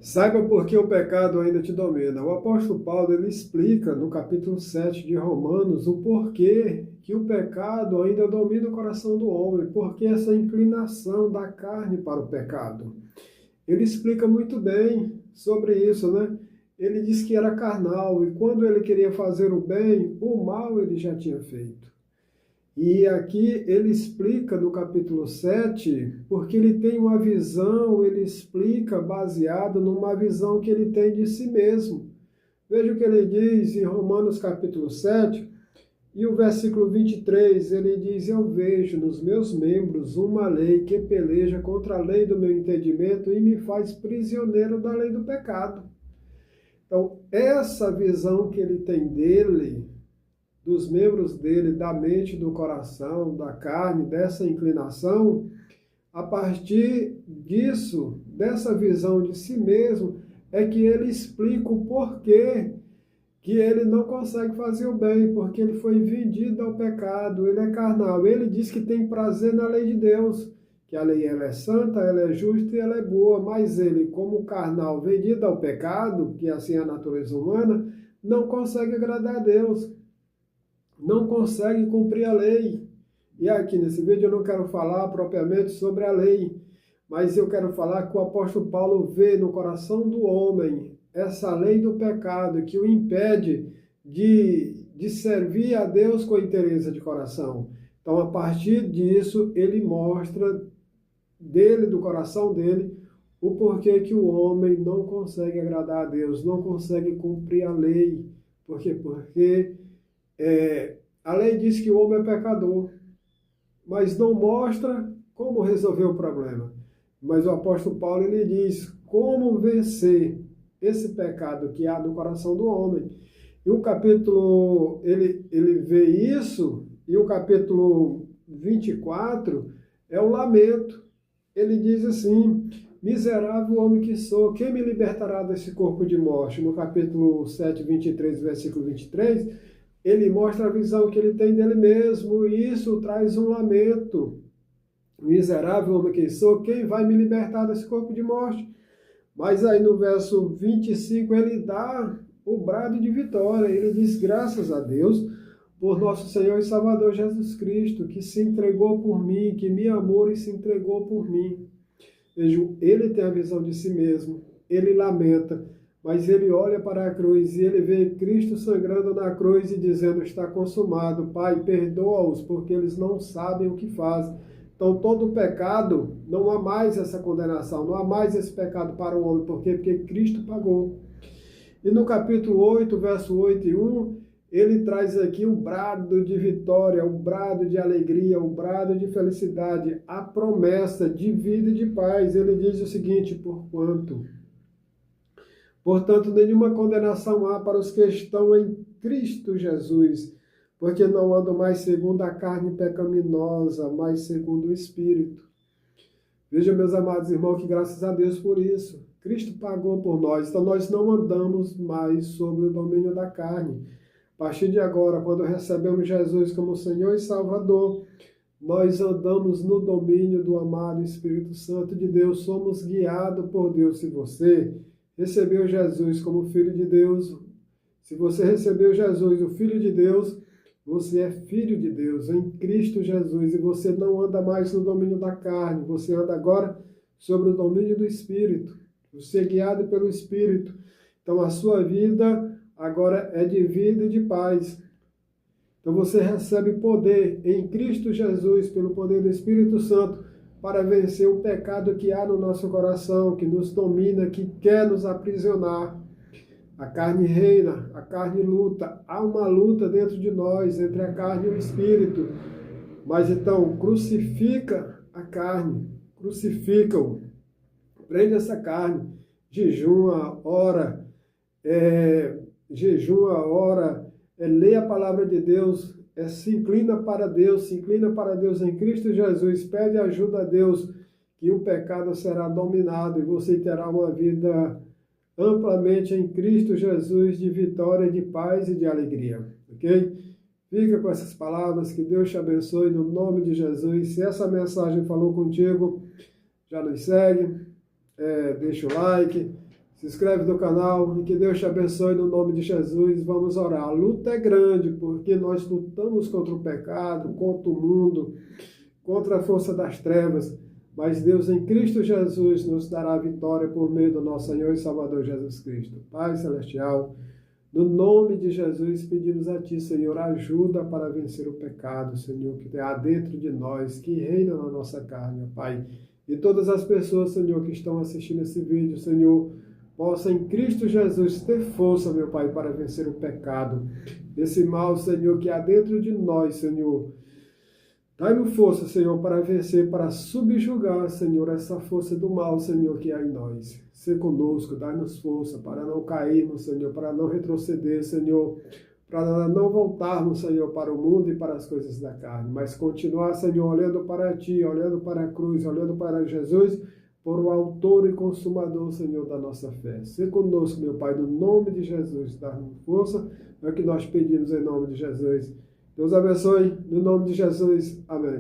Saiba por que o pecado ainda te domina. O apóstolo Paulo ele explica no capítulo 7 de Romanos o porquê que o pecado ainda domina o coração do homem, porque essa inclinação da carne para o pecado. Ele explica muito bem sobre isso, né? Ele diz que era carnal e quando ele queria fazer o bem, o mal ele já tinha feito. E aqui ele explica no capítulo 7, porque ele tem uma visão, ele explica baseado numa visão que ele tem de si mesmo. Veja o que ele diz em Romanos capítulo 7, e o versículo 23, ele diz: Eu vejo nos meus membros uma lei que peleja contra a lei do meu entendimento e me faz prisioneiro da lei do pecado. Então, essa visão que ele tem dele, dos membros dele, da mente, do coração, da carne, dessa inclinação, a partir disso, dessa visão de si mesmo, é que ele explica o porquê que ele não consegue fazer o bem, porque ele foi vendido ao pecado, ele é carnal. Ele diz que tem prazer na lei de Deus, que a lei ela é santa, ela é justa e ela é boa, mas ele, como carnal vendido ao pecado, que assim é a natureza humana, não consegue agradar a Deus, não consegue cumprir a lei. E aqui nesse vídeo eu não quero falar propriamente sobre a lei, mas eu quero falar que o apóstolo Paulo vê no coração do homem essa lei do pecado que o impede de servir a Deus com interesse de coração. Então, a partir disso, ele mostra dele, do coração dele, o porquê que o homem não consegue agradar a Deus, não consegue cumprir a lei. Por quê? Porque a lei diz que o homem é pecador, mas não mostra como resolver o problema. Mas o apóstolo Paulo ele diz como vencer esse pecado que há no coração do homem. E o capítulo, ele vê isso, e o capítulo 24 é o lamento. Ele diz assim: miserável homem que sou, quem me libertará desse corpo de morte? No capítulo 7, 23, versículo 23, ele mostra a visão que ele tem dele mesmo, e isso traz um lamento. Miserável homem que sou, quem vai me libertar desse corpo de morte? Mas aí no verso 25 ele dá o brado de vitória. Ele diz: graças a Deus por nosso Senhor e Salvador Jesus Cristo, que se entregou por mim, que me amou e se entregou por mim. Veja, ele tem a visão de si mesmo, ele lamenta, mas ele olha para a cruz e ele vê Cristo sangrando na cruz e dizendo: está consumado, Pai, perdoa-os, porque eles não sabem o que fazem. Então, todo pecado, não há mais essa condenação, não há mais esse pecado para o homem. Por quê? Porque Cristo pagou. E no capítulo 8, verso 8 e 1, ele traz aqui o brado de vitória, o brado de alegria, o brado de felicidade, a promessa de vida e de paz. Ele diz o seguinte: portanto, nenhuma condenação há para os que estão em Cristo Jesus, porque não andam mais segundo a carne pecaminosa, mas segundo o Espírito. Veja, meus amados irmãos, que graças a Deus por isso. Cristo pagou por nós, então nós não andamos mais sobre o domínio da carne. A partir de agora, quando recebemos Jesus como Senhor e Salvador, nós andamos no domínio do amado Espírito Santo de Deus, somos guiados por Deus. Se você recebeu Jesus como Filho de Deus, se você recebeu Jesus, o Filho de Deus, você é filho de Deus em Cristo Jesus e você não anda mais no domínio da carne, você anda agora sobre o domínio do Espírito. Você é guiado pelo Espírito. Então a sua vida agora é de vida e de paz. Então você recebe poder em Cristo Jesus, pelo poder do Espírito Santo, para vencer o pecado que há no nosso coração, que nos domina, que quer nos aprisionar. A carne reina, a carne luta, há uma luta dentro de nós, entre a carne e o Espírito. Mas então, crucifica a carne, crucifica-o, prende essa carne, jejuma, ora, lê a palavra de Deus, se inclina para Deus em Cristo Jesus, pede ajuda a Deus, que o pecado será dominado e você terá uma vida amplamente em Cristo Jesus, de vitória, de paz e de alegria, ok? Fica com essas palavras, que Deus te abençoe no nome de Jesus. Se essa mensagem falou contigo, já nos segue, deixa o like. Se inscreve no canal e que Deus te abençoe no nome de Jesus. Vamos orar. A luta é grande porque nós lutamos contra o pecado, contra o mundo, contra a força das trevas. Mas Deus em Cristo Jesus nos dará a vitória por meio do nosso Senhor e Salvador Jesus Cristo. Pai Celestial, no nome de Jesus pedimos a Ti, Senhor, ajuda para vencer o pecado, Senhor, que há dentro de nós, que reina na nossa carne, Pai. E todas as pessoas, Senhor, que estão assistindo esse vídeo, Senhor, possa em Cristo Jesus ter força, meu Pai, para vencer o pecado. Esse mal, Senhor, que há dentro de nós, Senhor. Dai-nos força, Senhor, para vencer, para subjugar, Senhor, essa força do mal, Senhor, que há em nós. Sê conosco, dai-nos força para não cairmos, Senhor, para não retroceder, Senhor, para não voltarmos, Senhor, para o mundo e para as coisas da carne, mas continuar, Senhor, olhando para Ti, olhando para a cruz, olhando para Jesus, por o autor e consumador, Senhor, da nossa fé. Sê conosco, meu Pai, no nome de Jesus, dá-nos força, é o que nós pedimos em nome de Jesus. Deus abençoe, no nome de Jesus. Amém.